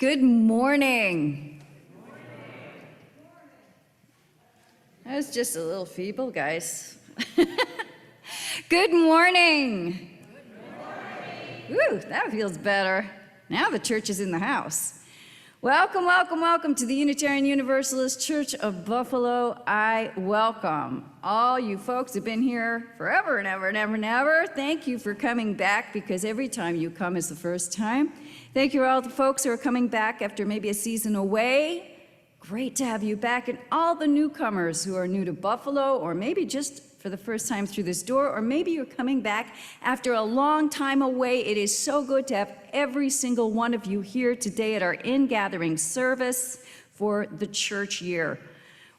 Good morning. That was just a little feeble, guys. Good morning. Woo, that feels better. Now the church is in the house. Welcome, welcome, welcome to the Unitarian Universalist Church of Buffalo. I welcome all you folks who've been here forever and ever and ever and ever. Thank you for coming back, because every time you come is the first time. Thank you to all the folks who are coming back after maybe a season away. Great to have you back. And all the newcomers who are new to Buffalo, or maybe just for the first time through this door, or maybe you're coming back after a long time away. It is so good to have every single one of you here today at our Ingathering service for the church year.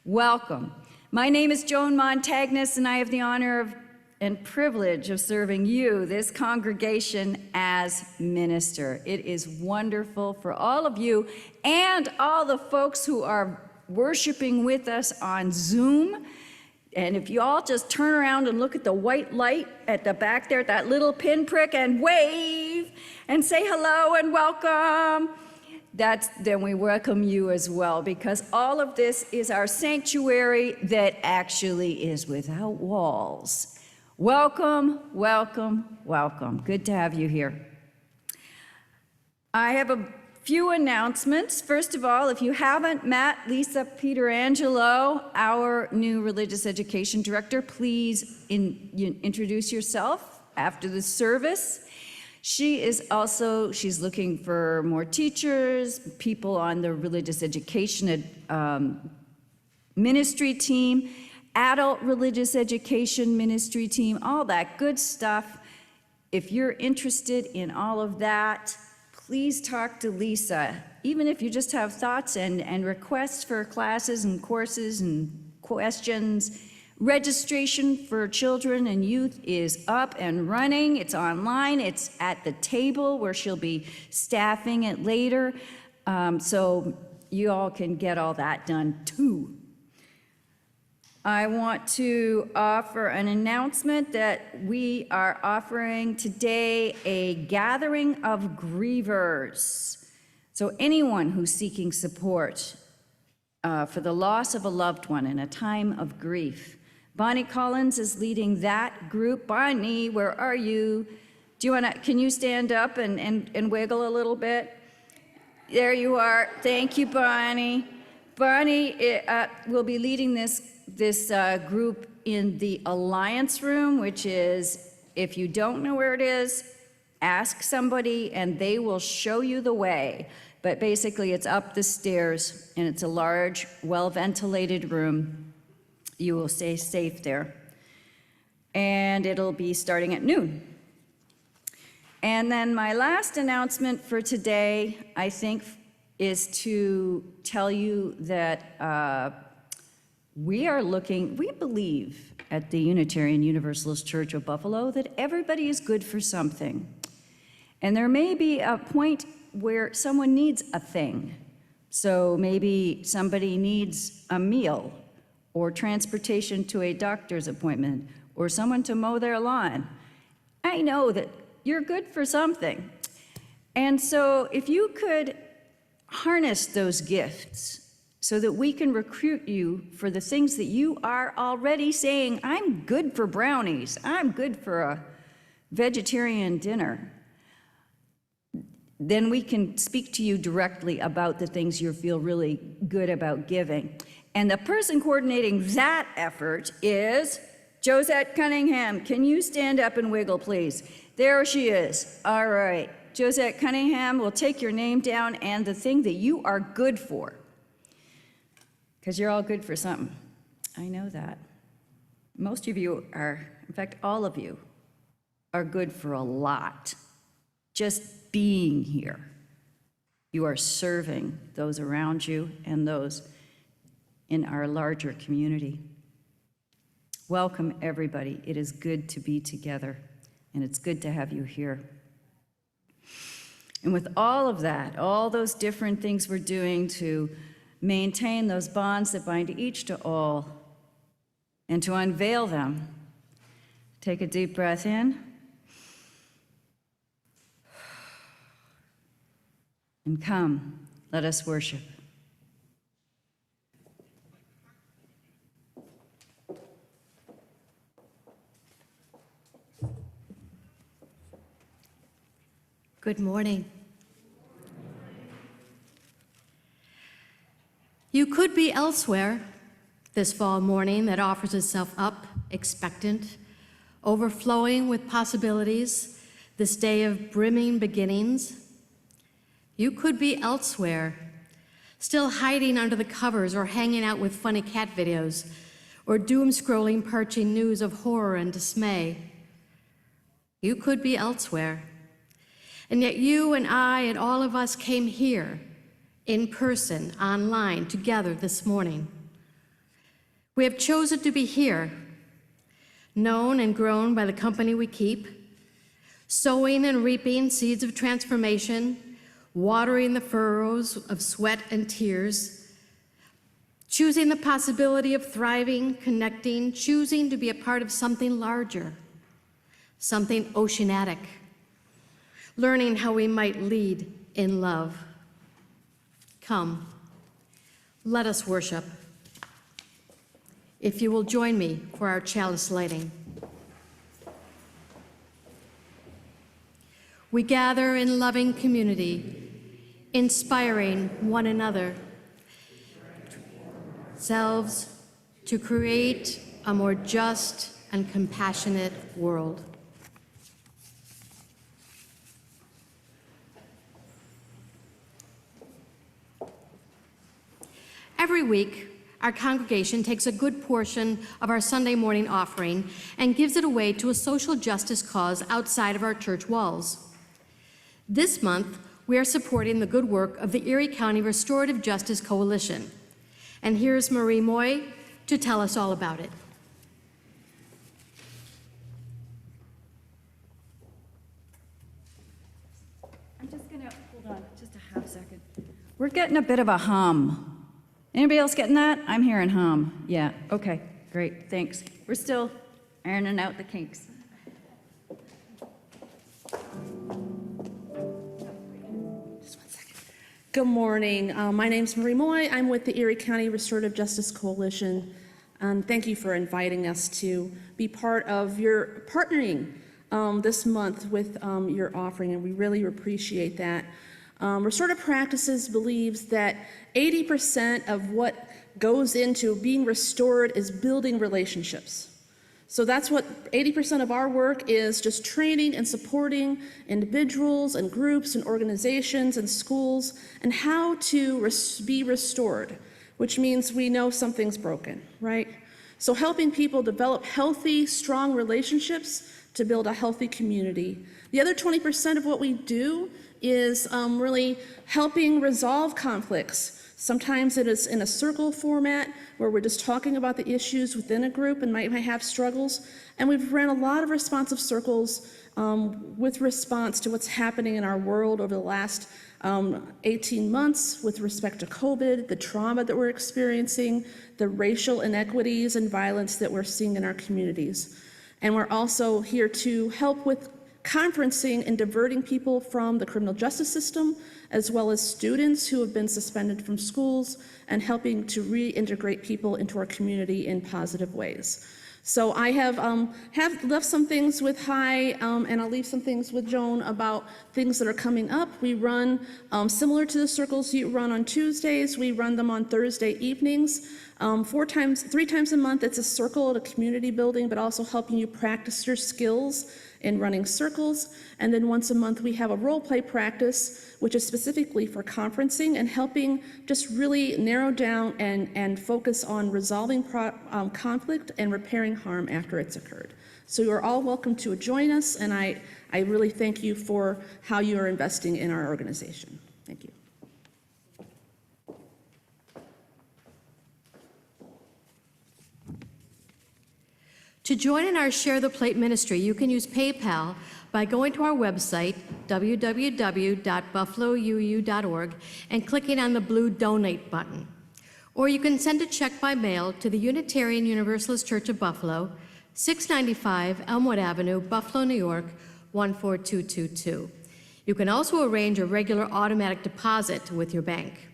Welcome. My name is Joan Montagnes, and I have the honor of and privilege of serving you, this congregation, as minister. It is wonderful for all of you and all the folks who are worshiping with us on Zoom. And if you all just turn around and look at the white light at the back there, that little pinprick, and wave and say hello and welcome, then we welcome you as well, because all of this is our sanctuary that actually is without walls. Welcome, welcome, welcome. Good to have you here. I have a few announcements. First of all, if you haven't met Lisa Peterangelo, our new religious education director, please introduce yourself after the service. She's looking for more teachers, people on the religious education ministry team, adult religious education ministry team, all that good stuff. If you're interested in all of that, please talk to Lisa. Even if you just have thoughts and requests for classes and courses and questions, registration for children and youth is up and running. It's online. It's at the table where she'll be staffing it later. So you all can get all that done too. I want to offer an announcement that we are offering today a gathering of grievers. So anyone who's seeking support for the loss of a loved one in a time of grief. Bonnie Collins is leading that group. Bonnie, where are you? Can you stand up and wiggle a little bit? There you are. Thank you, Bonnie. Bonnie will be leading this group in the Alliance Room, which is, if you don't know where it is, ask somebody and they will show you the way. But basically it's up the stairs, and it's a large, well-ventilated room. You will stay safe there. And it'll be starting at noon. And then my last announcement for today, I think, is to tell you that we believe at the Unitarian Universalist Church of Buffalo that everybody is good for something. And there may be a point where someone needs a thing. So maybe somebody needs a meal, or transportation to a doctor's appointment, or someone to mow their lawn. I know that you're good for something. And so if you could harness those gifts so that we can recruit you for the things that you are already saying, I'm good for brownies, I'm good for a vegetarian dinner, then we can speak to you directly about the things you feel really good about giving. And the person coordinating that effort is Josette Cunningham. Can you stand up and wiggle, please? There she is. All right. Josette Cunningham will take your name down and the thing that you are good for. Because you're all good for something. I know that. Most of you are, in fact, all of you are good for a lot. Just being here. You are serving those around you and those in our larger community. Welcome, everybody. It is good to be together, and it's good to have you here. And with all of that, all those different things we're doing to maintain those bonds that bind each to all, and to unveil them, take a deep breath in, and come Let us worship. Good morning. You could be elsewhere this fall morning that offers itself up, expectant, overflowing with possibilities, this day of brimming beginnings. You could be elsewhere, still hiding under the covers or hanging out with funny cat videos or doom-scrolling parching news of horror and dismay. You could be elsewhere. And yet you and I and all of us came here, in person, online, together this morning. We have chosen to be here, known and grown by the company we keep, sowing and reaping seeds of transformation, watering the furrows of sweat and tears, choosing the possibility of thriving, connecting, choosing to be a part of something larger, something oceanic, learning how we might lead in love. Come, let us worship. If you will join me for our chalice lighting. We gather in loving community, inspiring one another, selves to create a more just and compassionate world. Every week, our congregation takes a good portion of our Sunday morning offering and gives it away to a social justice cause outside of our church walls. This month, we are supporting the good work of the Erie County Restorative Justice Coalition. And here's Marie Moy to tell us all about it. I'm just gonna, hold on, just a half second. We're getting a bit of a hum. Anybody else getting that? I'm hearing hum. Yeah, okay, great, thanks. We're still ironing out the kinks. Just 1 second. Good morning. My name's Marie Moy. I'm with the Erie County Restorative Justice Coalition. Thank you for inviting us to be part of your partnering this month with your offering, and we really appreciate that. Restorative Practices believes that 80% of what goes into being restored is building relationships. So that's what 80% of our work is, just training and supporting individuals and groups and organizations and schools and how to be restored, which means we know something's broken, right? So helping people develop healthy, strong relationships to build a healthy community. The other 20% of what we do is really helping resolve conflicts. Sometimes it is in a circle format where we're just talking about the issues within a group and might have struggles. And we've ran a lot of responsive circles with response to what's happening in our world over the last 18 months with respect to COVID, the trauma that we're experiencing, the racial inequities and violence that we're seeing in our communities. And we're also here to help with conferencing and diverting people from the criminal justice system, as well as students who have been suspended from schools, and helping to reintegrate people into our community in positive ways. So I have left some things with Hai, and I'll leave some things with Joan about things that are coming up. We run, similar to the circles you run on Tuesdays, we run them on Thursday evenings. 3 times a month, it's a circle at a community building, but also helping you practice your skills in running circles. And then once a month, we have a role play practice, which is specifically for conferencing and helping just really narrow down and focus on resolving conflict and repairing harm after it's occurred. So you're all welcome to join us, and I really thank you for how you are investing in our organization. Thank you. To join in our Share the Plate ministry, you can use PayPal by going to our website, www.buffalouu.org, and clicking on the blue Donate button. Or you can send a check by mail to the Unitarian Universalist Church of Buffalo, 695 Elmwood Avenue, Buffalo, New York, 14222. You can also arrange a regular automatic deposit with your bank.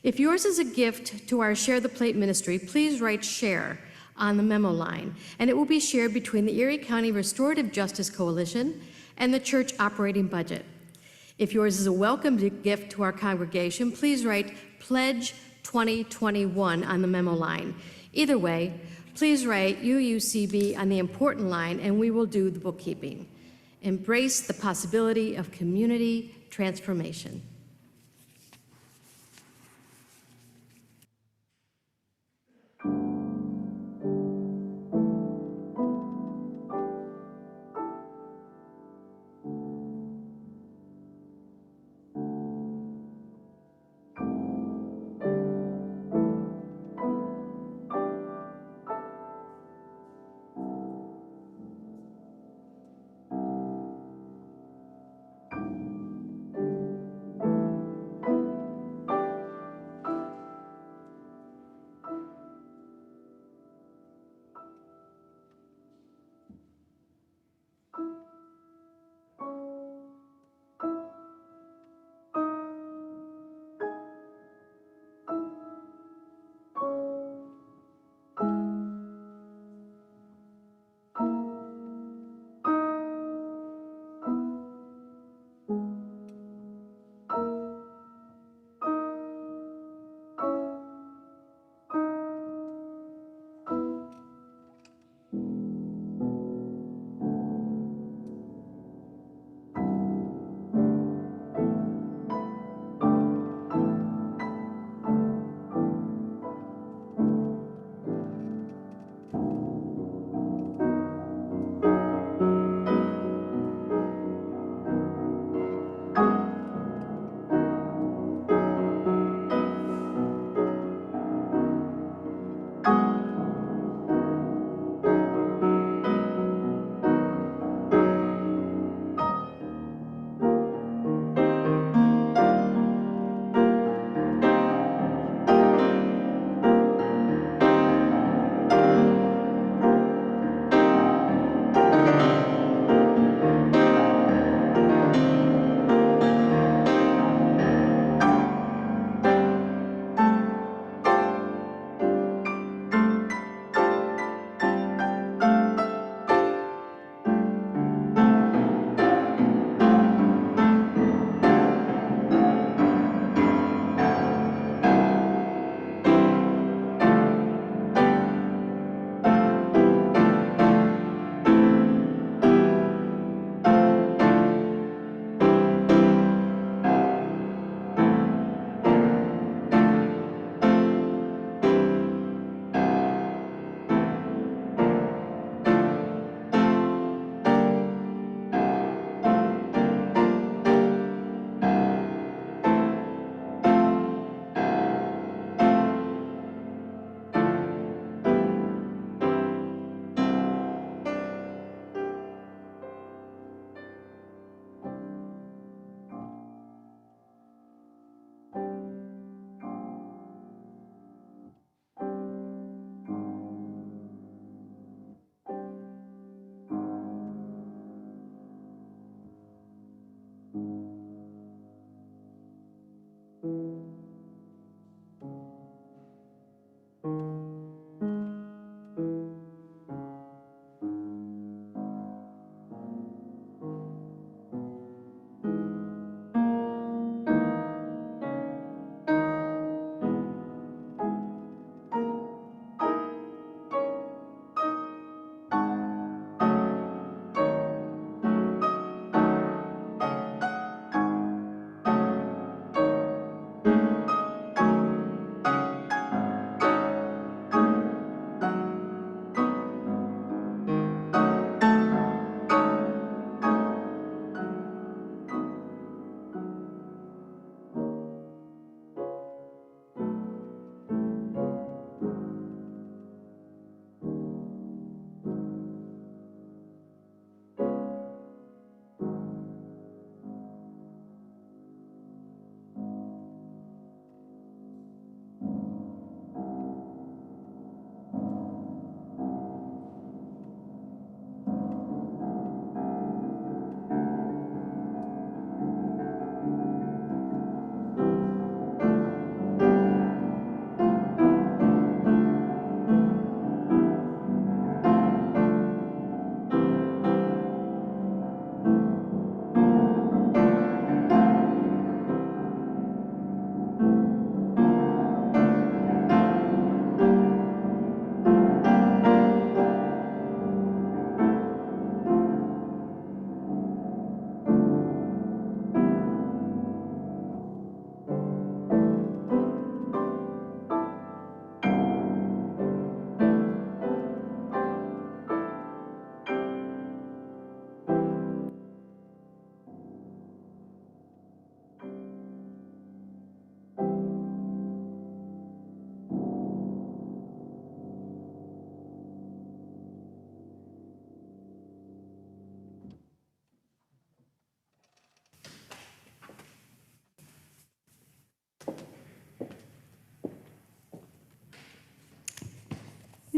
If yours is a gift to our Share the Plate ministry, please write SHARE on the memo line, and it will be shared between the Erie County Restorative Justice Coalition and the church operating budget. If yours is a welcome gift to our congregation, please write Pledge 2021 on the memo line. Either way, please write UUCB on the important line, and we will do the bookkeeping. Embrace the possibility of community transformation.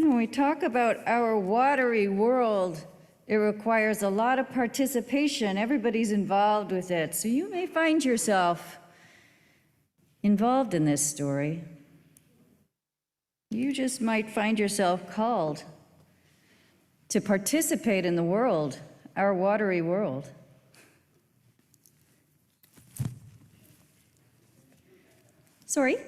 When we talk about our watery world, it requires a lot of participation. Everybody's involved with it. So you may find yourself involved in this story. You just might find yourself called to participate in the world, our watery world. Sorry.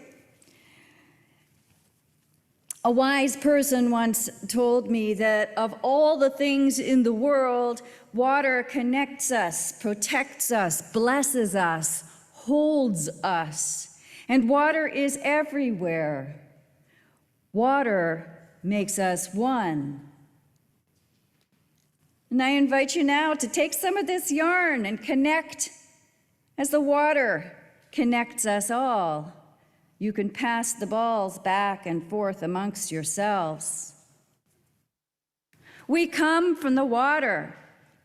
A wise person once told me that of all the things in the world, water connects us, protects us, blesses us, holds us. And water is everywhere. Water makes us one. And I invite you now to take some of this yarn and connect as the water connects us all. You can pass the balls back and forth amongst yourselves. We come from the water.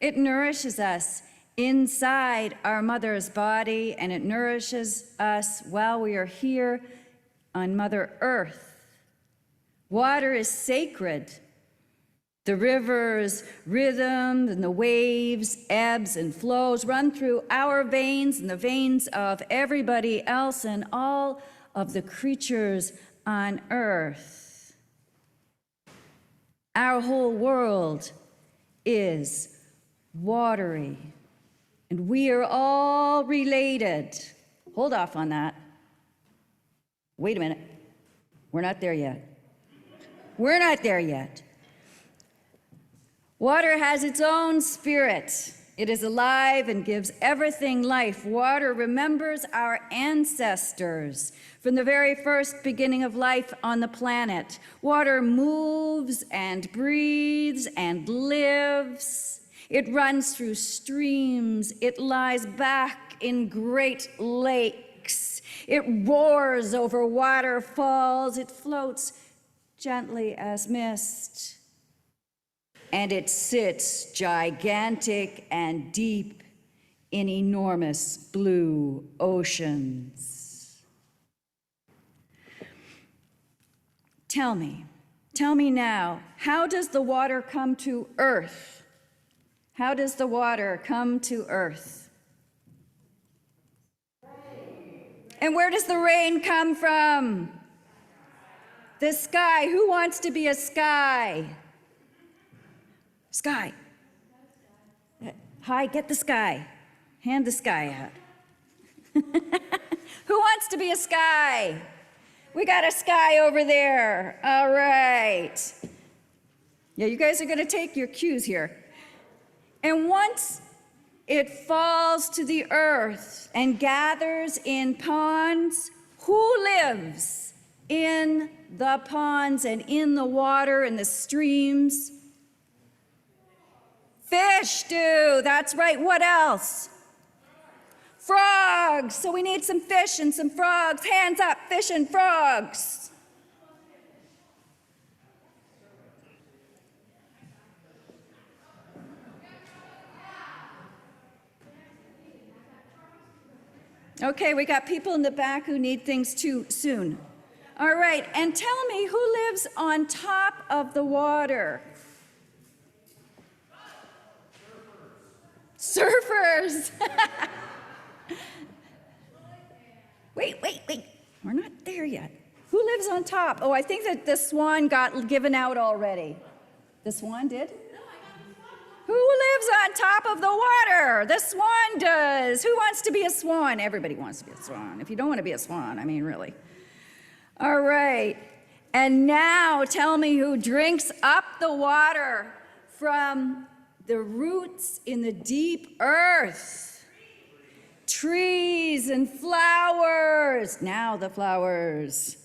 It nourishes us inside our mother's body, and it nourishes us while we are here on Mother Earth. Water is sacred. The river's rhythm and the waves, ebbs and flows run through our veins and the veins of everybody else and all of the creatures on earth. Our whole world is watery, and we are all related. Hold off on that. Wait a minute. We're not there yet. We're not there yet. Water has its own spirit. It is alive and gives everything life. Water remembers our ancestors from the very first beginning of life on the planet. Water moves and breathes and lives. It runs through streams. It lies back in great lakes. It roars over waterfalls. It floats gently as mist. And it sits gigantic and deep in enormous blue oceans. Tell me now, how does the water come to Earth? How does the water come to Earth? And where does the rain come from? The sky. Who wants to be a sky? Sky. Hi, get the sky. Hand the sky out. Who wants to be a sky? We got a sky over there. All right. Yeah, you guys are going to take your cues here. And once it falls to the earth and gathers in ponds, who lives in the ponds and in the water and the streams? Fish do, that's right. What else? Frogs. So we need some fish and some frogs. Hands up, fish and frogs. Okay, we got people in the back who need things too soon. All right, and tell me, who lives on top of the water? Surfers. Wait. We're not there yet. Who lives on top? Oh, I think that the swan got given out already. The swan did? Who lives on top of the water? The swan does. Who wants to be a swan? Everybody wants to be a swan. If you don't want to be a swan, I mean, really. All right. And now tell me who drinks up the water from the roots in the deep earth. Trees and flowers. Now the flowers.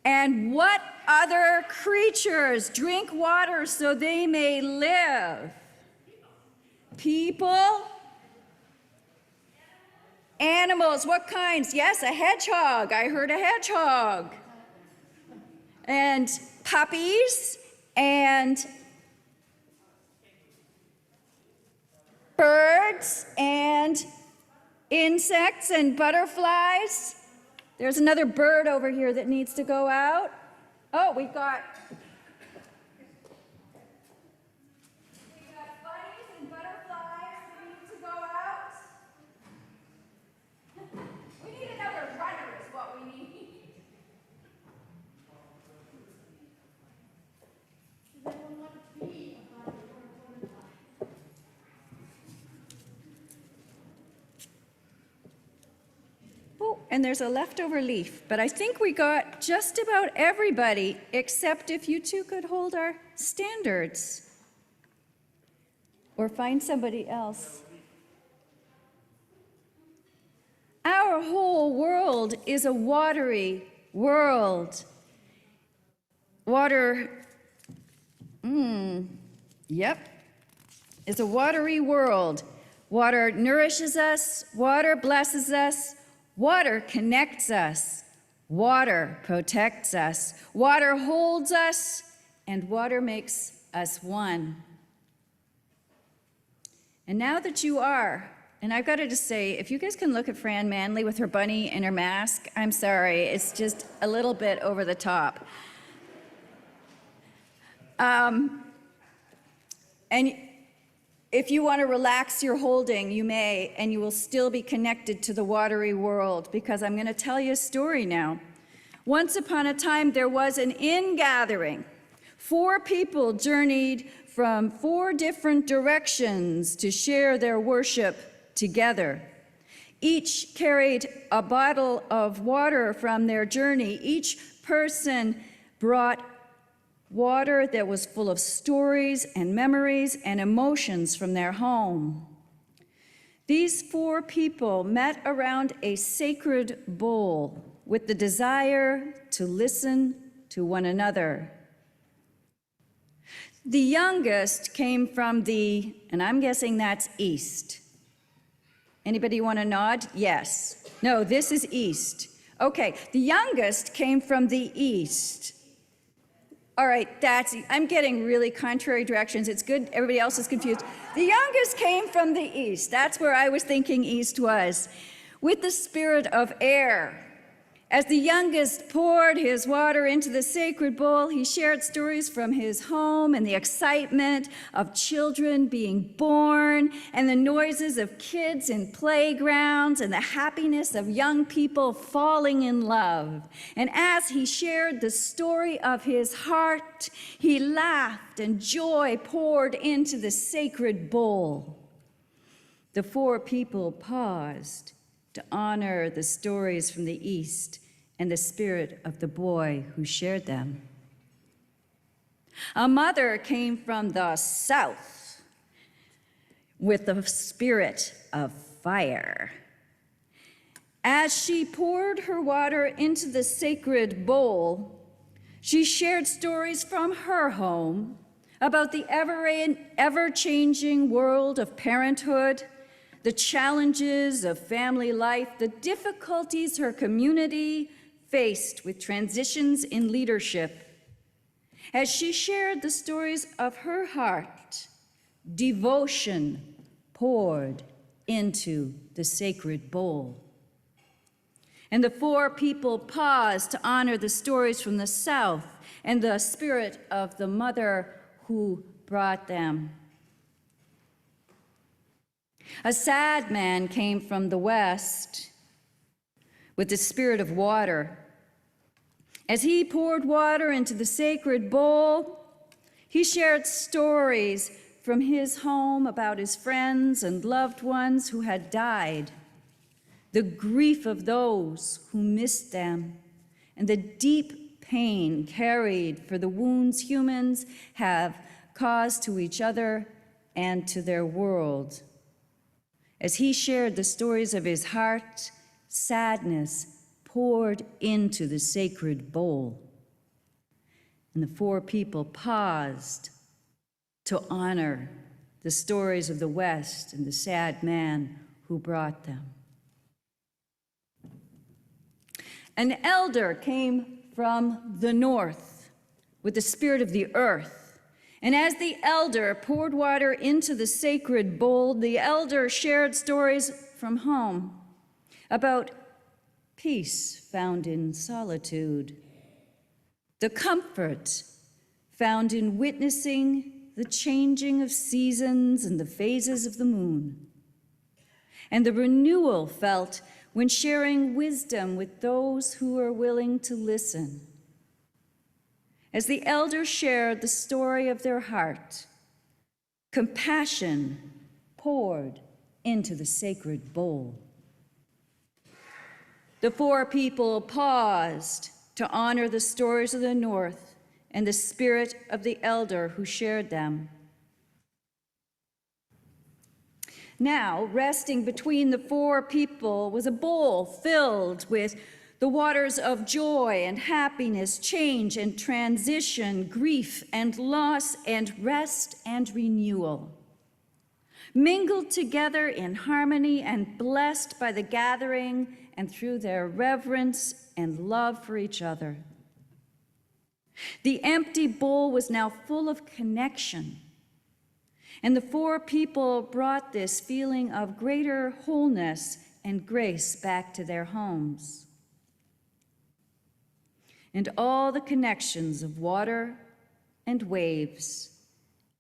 And what other creatures drink water so they may live? People? Animals, what kinds? Yes, a hedgehog. I heard a hedgehog. And puppies and birds and insects and butterflies. There's another bird over here that needs to go out. Oh, we've got bunnies and butterflies that need to go out. We need another runner is what we need. Oh, and there's a leftover leaf, but I think we got just about everybody, except if you two could hold our standards. Or find somebody else. Our whole world is a watery world. Water, yep, it's a watery world. Water nourishes us, water blesses us, water connects us, water protects us, water holds us, and water makes us one. And now that you are, and I've got to just say, if you guys can look at Fran Manley with her bunny and her mask, I'm sorry, it's just a little bit over the top. And if you want to relax your holding, you may, and you will still be connected to the watery world, because I'm going to tell you a story now. Once upon a time, there was an ingathering. 4 people journeyed from 4 different directions to share their worship together. Each carried a bottle of water from their journey. Each person brought water that was full of stories and memories and emotions from their home. These 4 people met around a sacred bowl with the desire to listen to one another. The youngest came from the, and I'm guessing that's east. Anybody want to nod? Yes. No, this is east. Okay, the youngest came from the east. All right, I'm getting really contrary directions. It's good, everybody else is confused. The youngest came from the east. That's where I was thinking east was. With the spirit of air. As the youngest poured his water into the sacred bowl, he shared stories from his home and the excitement of children being born and the noises of kids in playgrounds and the happiness of young people falling in love. And as he shared the story of his heart, he laughed and joy poured into the sacred bowl. The 4 people paused to honor the stories from the East and the spirit of the boy who shared them. A mother came from the South with the spirit of fire. As she poured her water into the sacred bowl, she shared stories from her home about the ever-changing world of parenthood, the challenges of family life, the difficulties her community faced with transitions in leadership. As she shared the stories of her heart, devotion poured into the sacred bowl. And the 4 people paused to honor the stories from the South and the spirit of the mother who brought them. A sad man came from the West with the spirit of water. As he poured water into the sacred bowl, he shared stories from his home about his friends and loved ones who had died, the grief of those who missed them, and the deep pain carried for the wounds humans have caused to each other and to their world. As he shared the stories of his heart, sadness poured into the sacred bowl. And the 4 people paused to honor the stories of the West and the sad man who brought them. An elder came from the North with the spirit of the earth. And as the elder poured water into the sacred bowl, the elder shared stories from home about peace found in solitude, the comfort found in witnessing the changing of seasons and the phases of the moon, and the renewal felt when sharing wisdom with those who are willing to listen. As the elders shared the story of their heart, compassion poured into the sacred bowl. The four people paused to honor the stories of the North and the spirit of the elder who shared them. Now, resting between the four people was a bowl filled with the waters of joy and happiness, change and transition, grief and loss, and rest and renewal. Mingled together in harmony and blessed by the gathering and through their reverence and love for each other. The empty bowl was now full of connection, and the four people brought this feeling of greater wholeness and grace back to their homes. And all the connections of water and waves,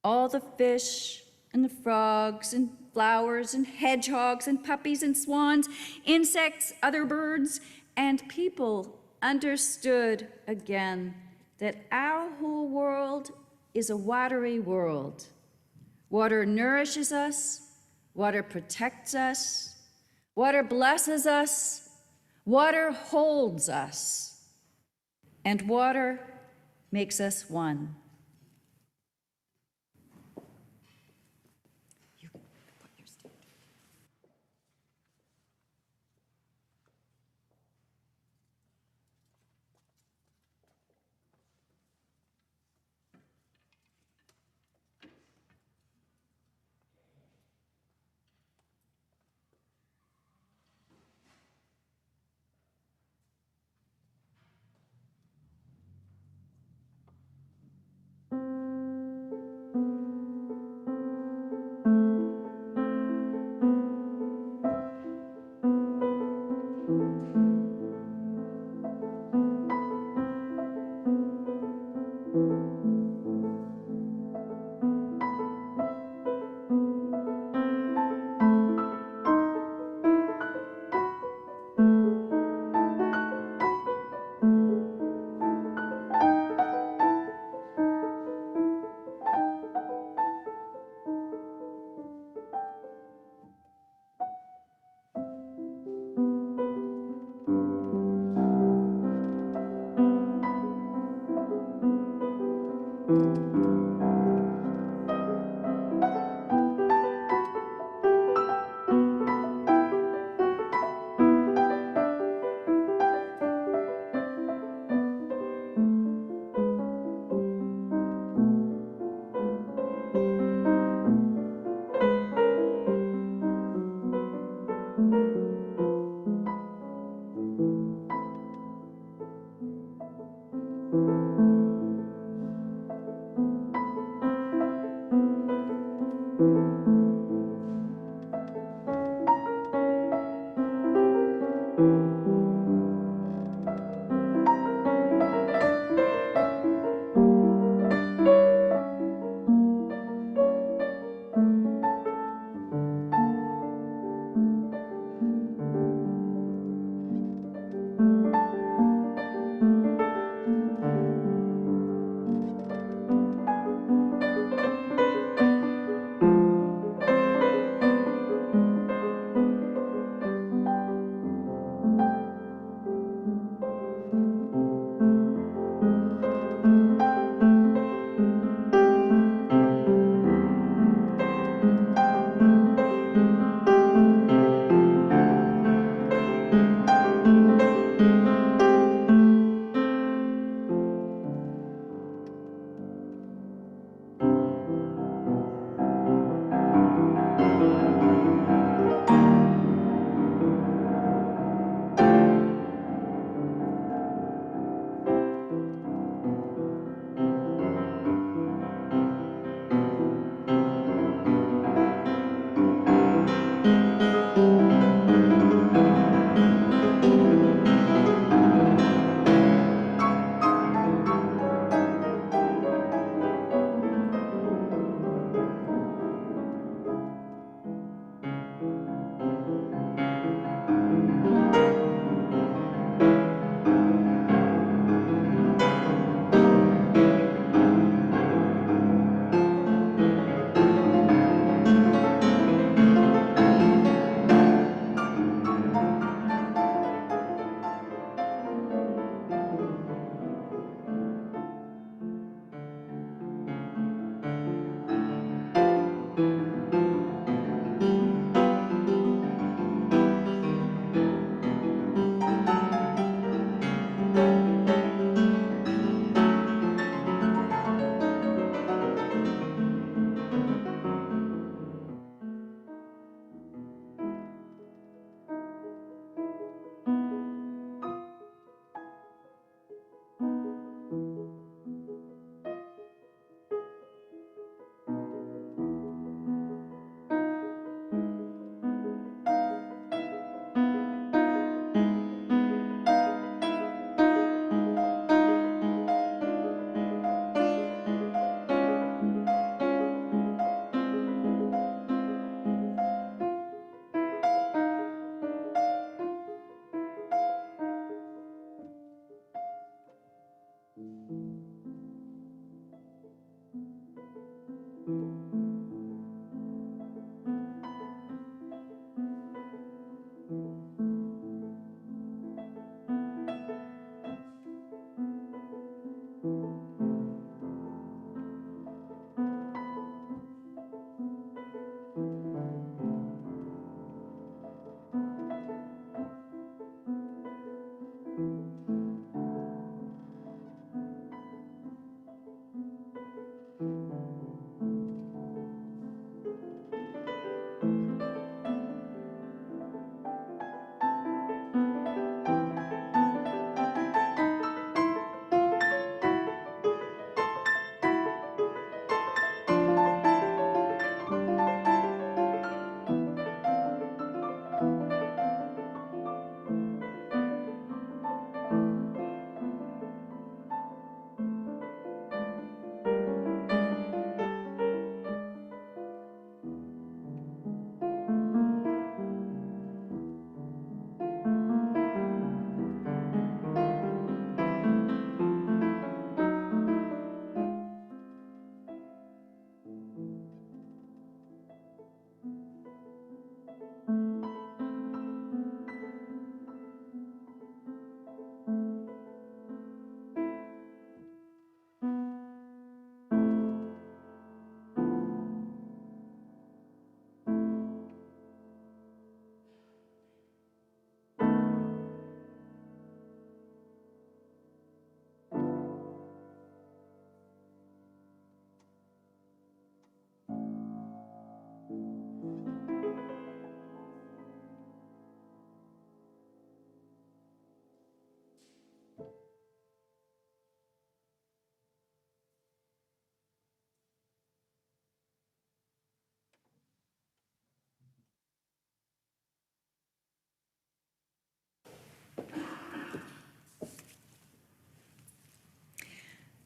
all the fish and the frogs and flowers and hedgehogs and puppies and swans, insects, other birds, and people understood again that our whole world is a watery world. Water nourishes us, water protects us, water blesses us, water holds us, and water makes us one.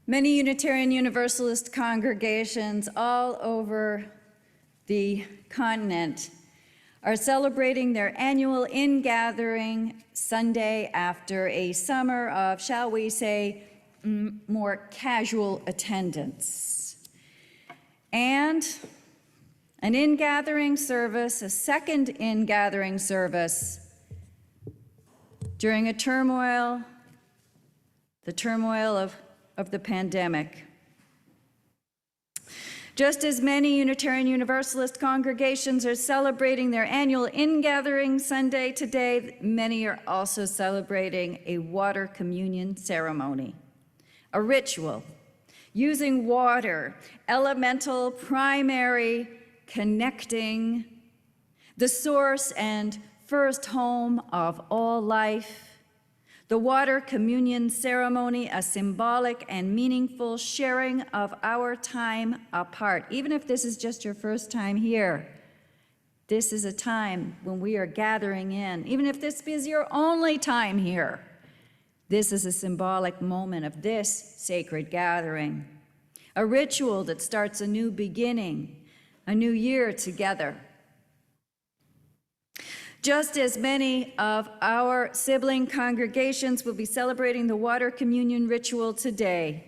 Many Unitarian Universalist congregations all over the continent are celebrating their annual ingathering Sunday after a summer of, shall we say, more casual attendance. And an ingathering service, a second ingathering service during the turmoil of the pandemic. Just as many Unitarian Universalist congregations are celebrating their annual ingathering Sunday today, many are also celebrating a water communion ceremony, a ritual using water, elemental, primary, connecting, the source and first home of all life. The water communion ceremony, a symbolic and meaningful sharing of our time apart. Even if this is just your first time here, this is a time when we are gathering in. Even if this is your only time here, this is a symbolic moment of this sacred gathering. A ritual that starts a new beginning, a new year together. Just as many of our sibling congregations will be celebrating the water communion ritual today,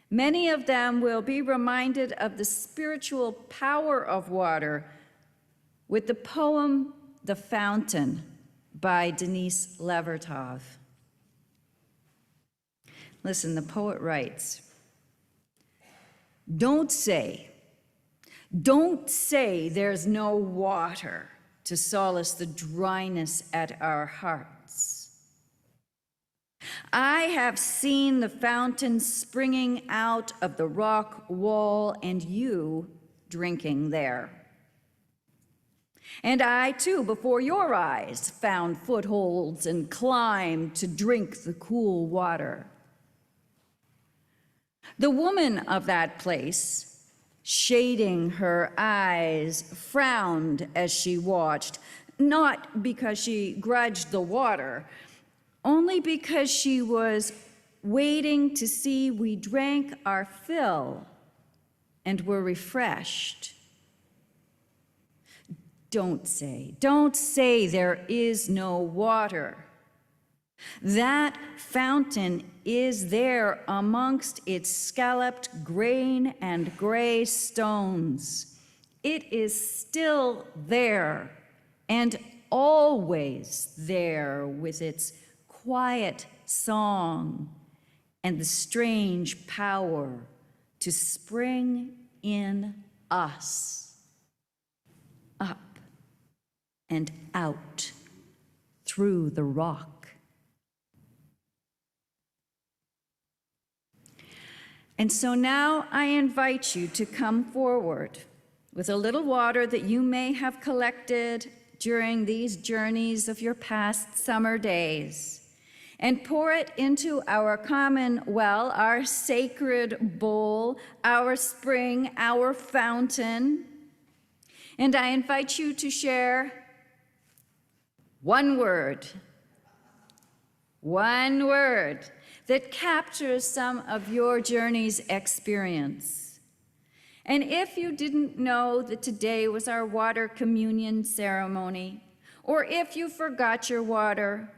many of them will be reminded of the spiritual power of water with the poem The Fountain by Denise Levertov. Listen, the poet writes, don't say there's no water to solace the dryness at our hearts. I have seen the fountain springing out of the rock wall and you drinking there. And I too, before your eyes, found footholds and climbed to drink the cool water. The woman of that place, shading her eyes, frowned as she watched, not because she grudged the water, only because she was waiting to see we drank our fill and were refreshed. Don't say there is no water. That fountain is there amongst its scalloped grain and gray stones. It is still there and always there with its quiet song and the strange power to spring in us, up and out through the rock. And so now I invite you to come forward with a little water that you may have collected during these journeys of your past summer days, and pour it into our common well, our sacred bowl, our spring, our fountain. And I invite you to share one word that captures some of your journey's experience. And if you didn't know that today was our water communion ceremony, or if you forgot your water,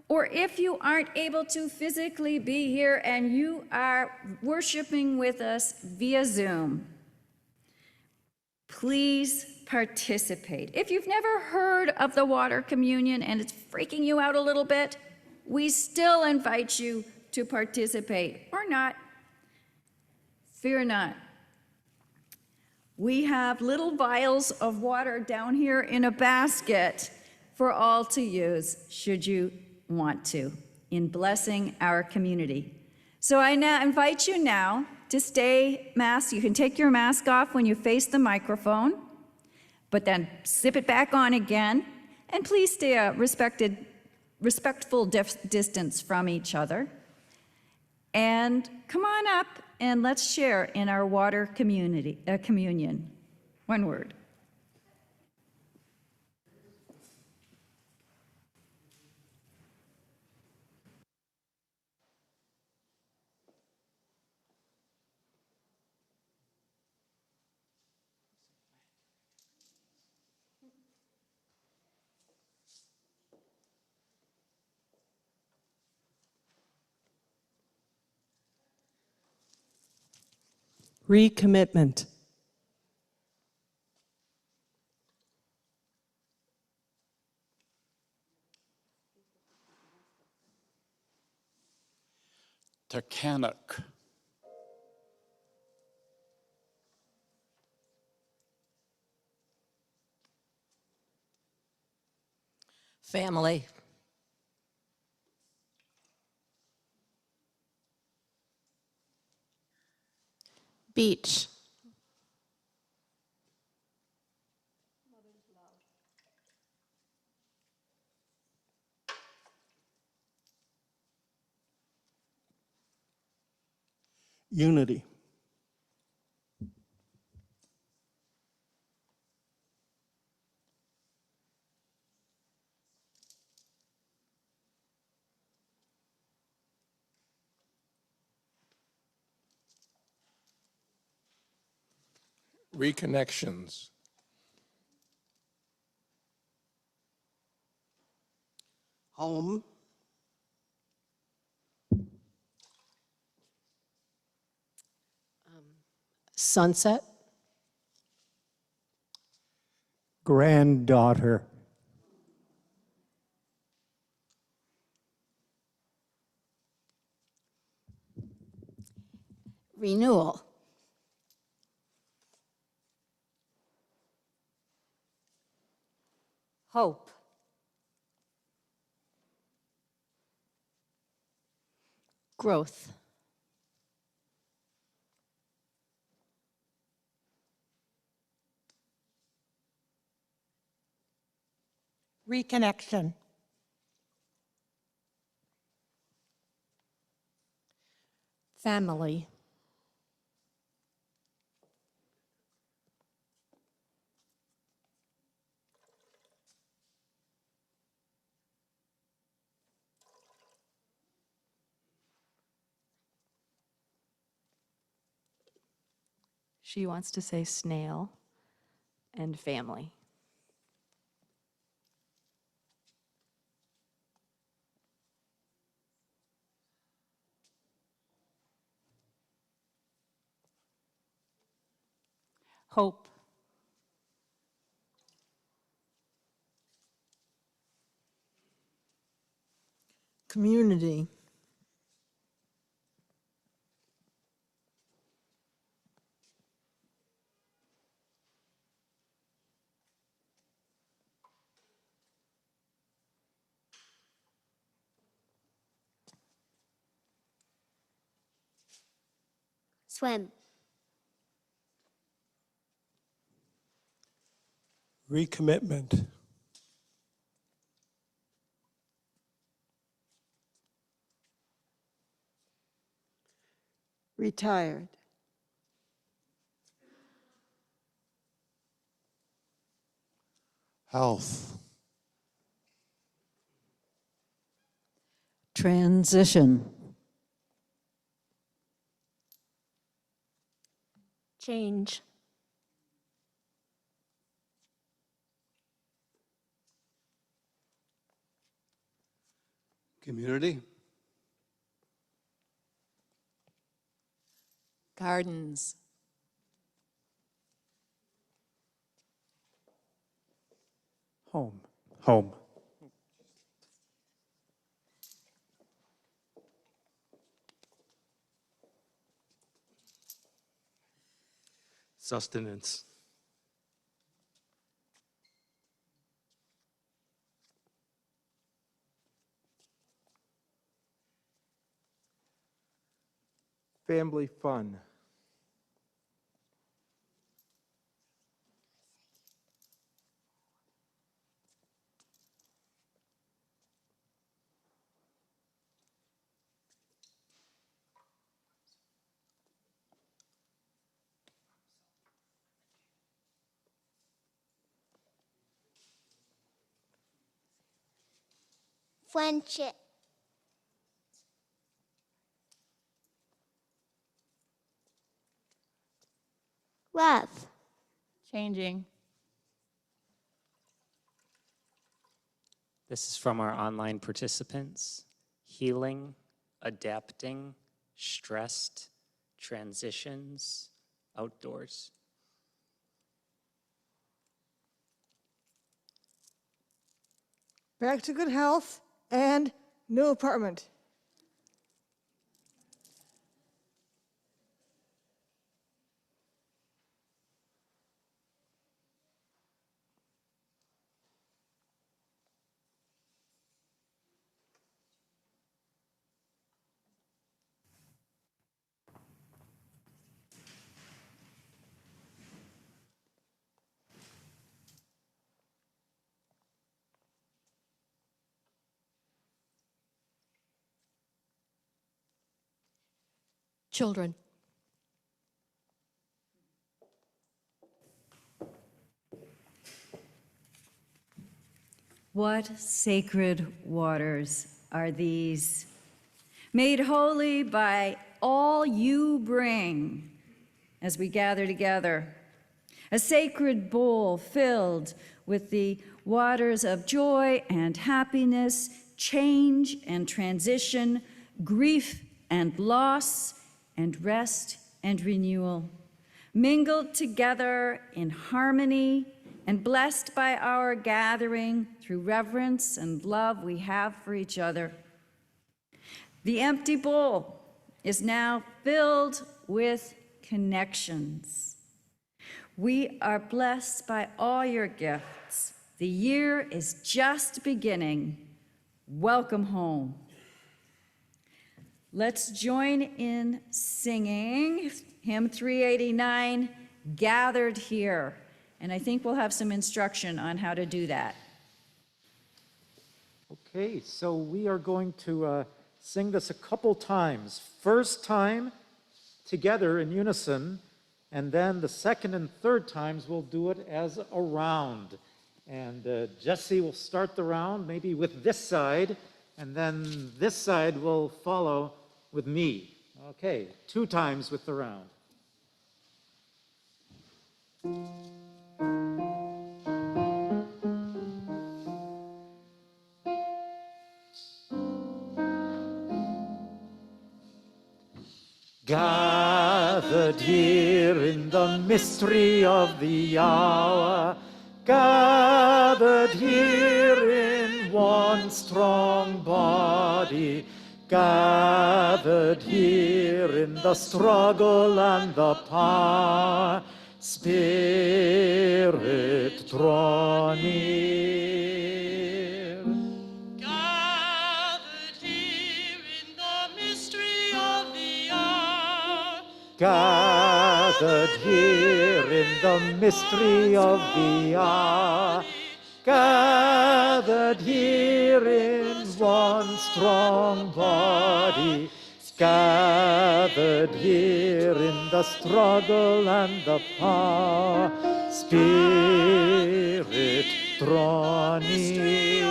or if you aren't able to physically be here and you are worshiping with us via Zoom, please participate. If you've never heard of the water communion and it's freaking you out a little bit, we still invite you to participate, or not. Fear not. We have little vials of water down here in a basket for all to use, should you want to, in blessing our community. So I now invite you now to stay masked. You can take your mask off when you face the microphone, but then zip it back on again, and please stay a respectful distance from each other. And come on up and let's share in our water communion. One word. Recommitment. Tacanic. Family. Beach. Unity. Reconnections. Home. Sunset. Granddaughter. Renewal. Hope. Growth. Reconnection. Family. She wants to say snail and family. Hope. Community. Swim. Recommitment. Retired. Health. Transition. Change. Community. Gardens. Home. Home. Sustenance. Family fun. Friendship. Love. Changing. This is from our online participants. Healing, adapting, stressed, transitions, outdoors. Back to good health and new apartment. Children. What sacred waters are these, made holy by all you bring as we gather together? A sacred bowl filled with the waters of joy and happiness, change and transition, grief and loss, and rest and renewal, mingled together in harmony and blessed by our gathering through reverence and love we have for each other. The empty bowl is now filled with connections. We are blessed by all your gifts. The year is just beginning. Welcome home. Let's join in singing hymn 389, Gathered Here. And I think we'll have some instruction on how to do that. Okay, so we are going to sing this a couple times. First time together in unison, and then the second and third times we'll do it as a round. And Jesse will start the round maybe with this side, and then this side will follow with me. Okay, 2 times with the round. Gathered here in the mystery of the hour, gathered here in one strong body, gathered here in the struggle and the power, Spirit, draw near. Gathered here in the mystery of the hour, Gathered here in the mystery of the hour, gathered here in one strong body, gathered here in the struggle and the power, Spirit, draw near.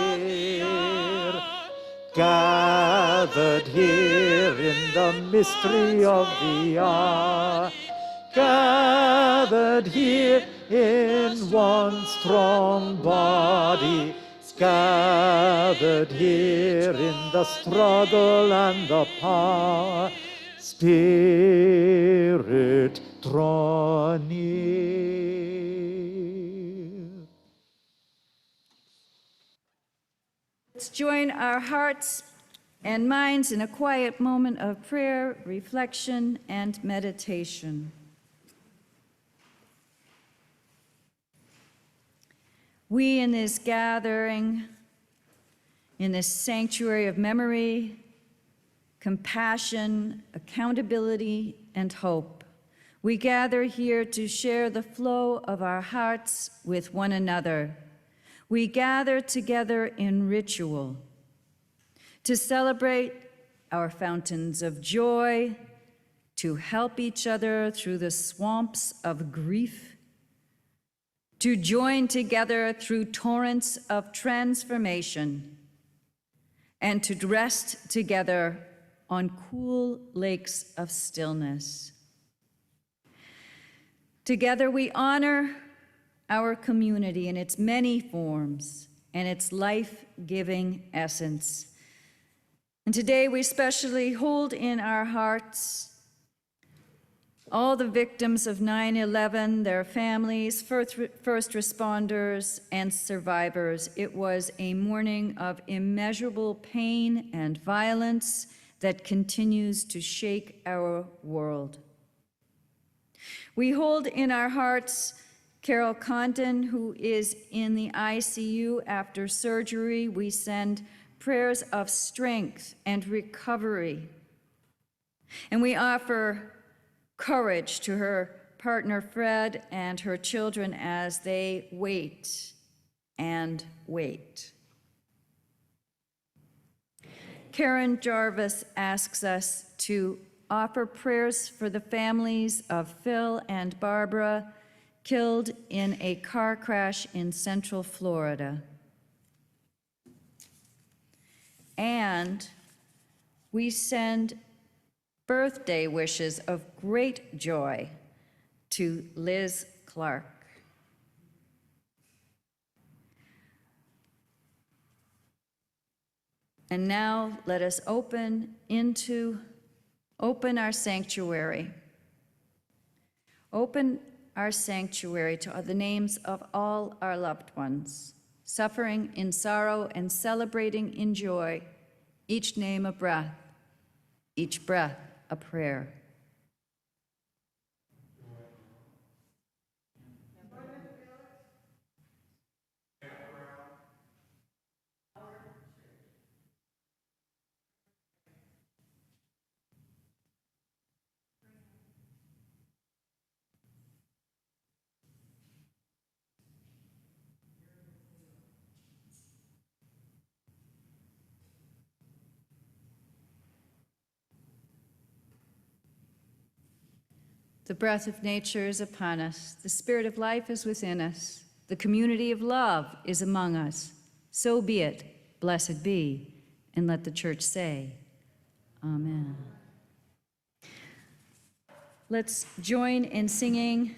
Gathered here in the mystery of the hour, gathered here in one strong body, gathered here in the struggle and the power, Spirit, draw near. Let's join our hearts and minds in a quiet moment of prayer, reflection, and meditation. We in this gathering, in this sanctuary of memory, compassion, accountability, and hope, we gather here to share the flow of our hearts with one another. We gather together in ritual to celebrate our fountains of joy, to help each other through the swamps of grief, to join together through torrents of transformation, and to rest together on cool lakes of stillness. Together we honor our community in its many forms and its life-giving essence. And today we especially hold in our hearts all the victims of 9/11, their families, first responders, and survivors. It was a morning of immeasurable pain and violence that continues to shake our world. We hold in our hearts Carol Condon, who is in the ICU after surgery. We send prayers of strength and recovery. And we offer courage to her partner Fred and her children as they wait and wait. Karen Jarvis asks us to offer prayers for the families of Phil and Barbara killed in a car crash in Central Florida. And we send birthday wishes of great joy to Liz Clark. And now let us open our sanctuary. Open our sanctuary to the names of all our loved ones, suffering in sorrow and celebrating in joy, each name a breath, each breath a prayer. The breath of nature is upon us. The spirit of life is within us. The community of love is among us. So be it, blessed be, and let the church say, Amen. Let's join in singing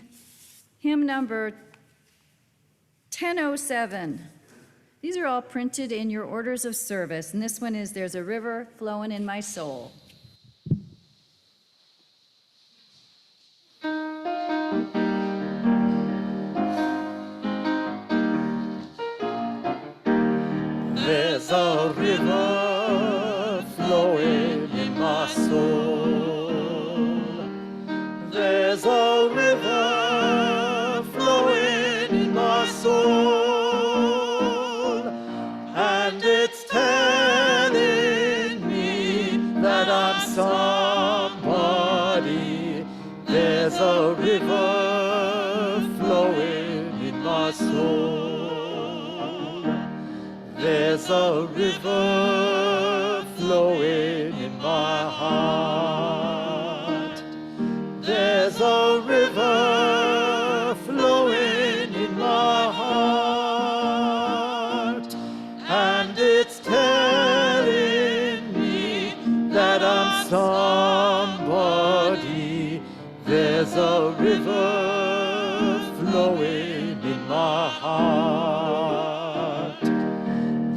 hymn number 1007. These are all printed in your orders of service, and this one is There's a River Flowing in My Soul. There's a river flowing in my soul. There's a river flowing in my soul, and it's telling me that I'm somebody. There's a river flowing in my soul. There's a river flowing in my heart. There's a river flowing in my heart, and it's telling me that I'm somebody. There's a river flowing in my heart.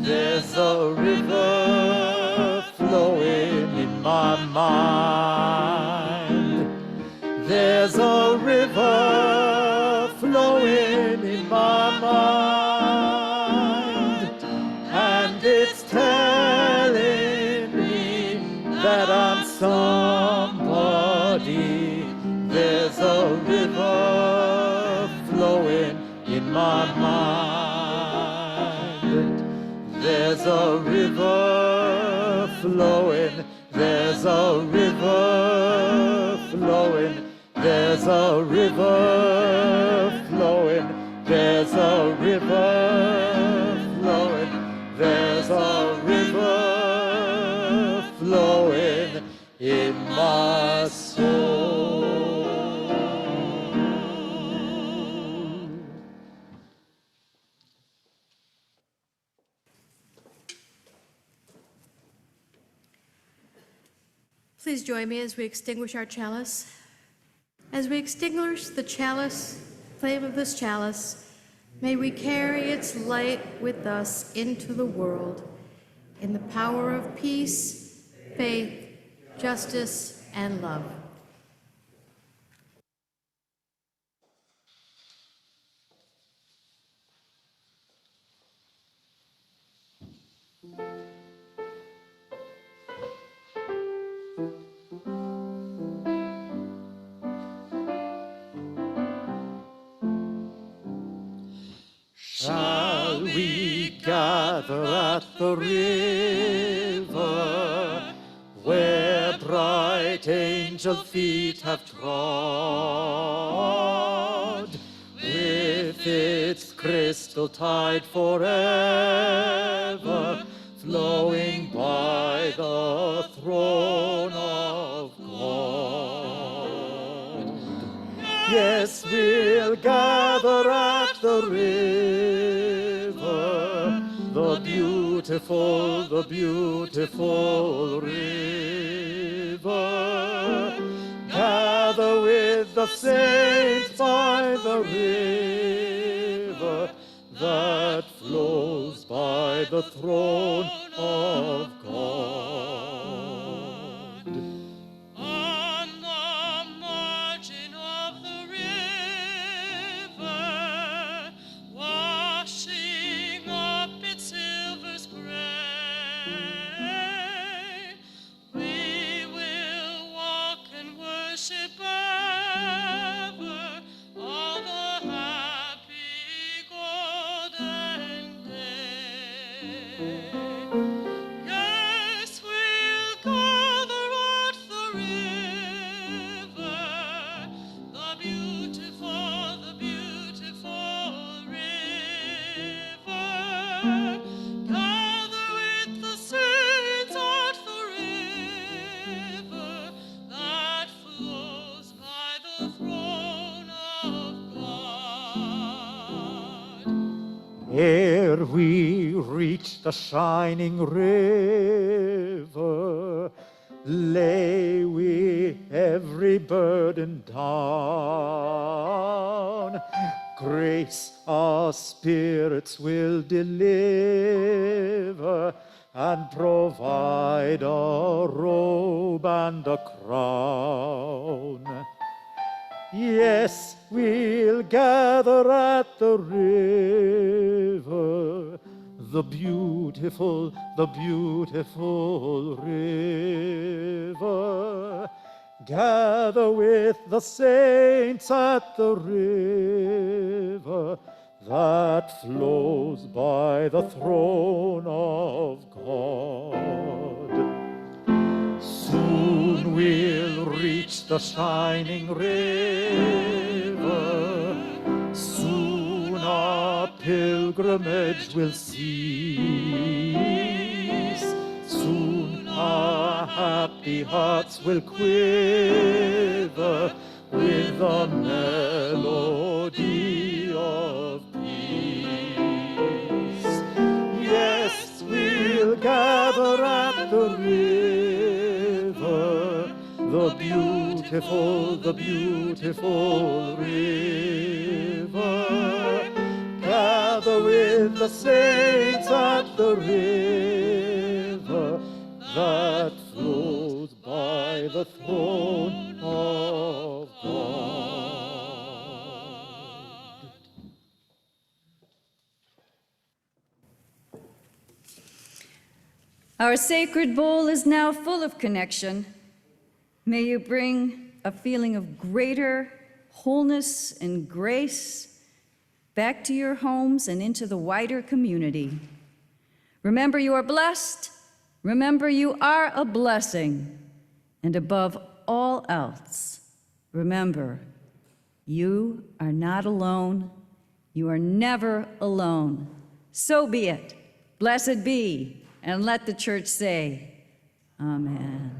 There's a river flowing in my mind. There's a river flowing in my mind, and it's telling me that I'm somebody. There's a river flowing in my mind. There's a river flowing, there's a river flowing, there's a river flowing, there's a river flowing, there's a river flowing in my soul. Please join me as we extinguish our chalice. As we extinguish the flame of this chalice, may we carry its light with us into the world in the power of peace, faith, justice, and love. Shall we gather at the river, where bright angel feet have trod, with its crystal tide forever flowing by the throne of God? Yes, we'll gather at the river, the beautiful river. Gather with the saints by the river that flows by the throne of God. On the margin of the river, washing up its silver spray, we will walk and worship ever all the happy golden day. Yes, we'll gather at the river, the beautiful river. Gather with the saints at the river that flows by the throne of God. Ere we reach the shining river, lay we every burden down. Grace our spirits will deliver, and provide a robe and a crown. Yes, we'll gather at the river, the beautiful river. Gather with the saints at the river that flows by the throne of God. Soon we'll reach the shining river, soon our pilgrimage will cease, soon our happy hearts will quiver with the melody of peace. Yes, we'll gather at the river, the beautiful river. Gather with the saints at the river that flows by the throne of God. Our sacred bowl is now full of connection. May you bring a feeling of greater wholeness and grace back to your homes and into the wider community. Remember, you are blessed. Remember, you are a blessing. And above all else, remember, you are not alone. You are never alone. So be it. Blessed be. And let the church say, Amen.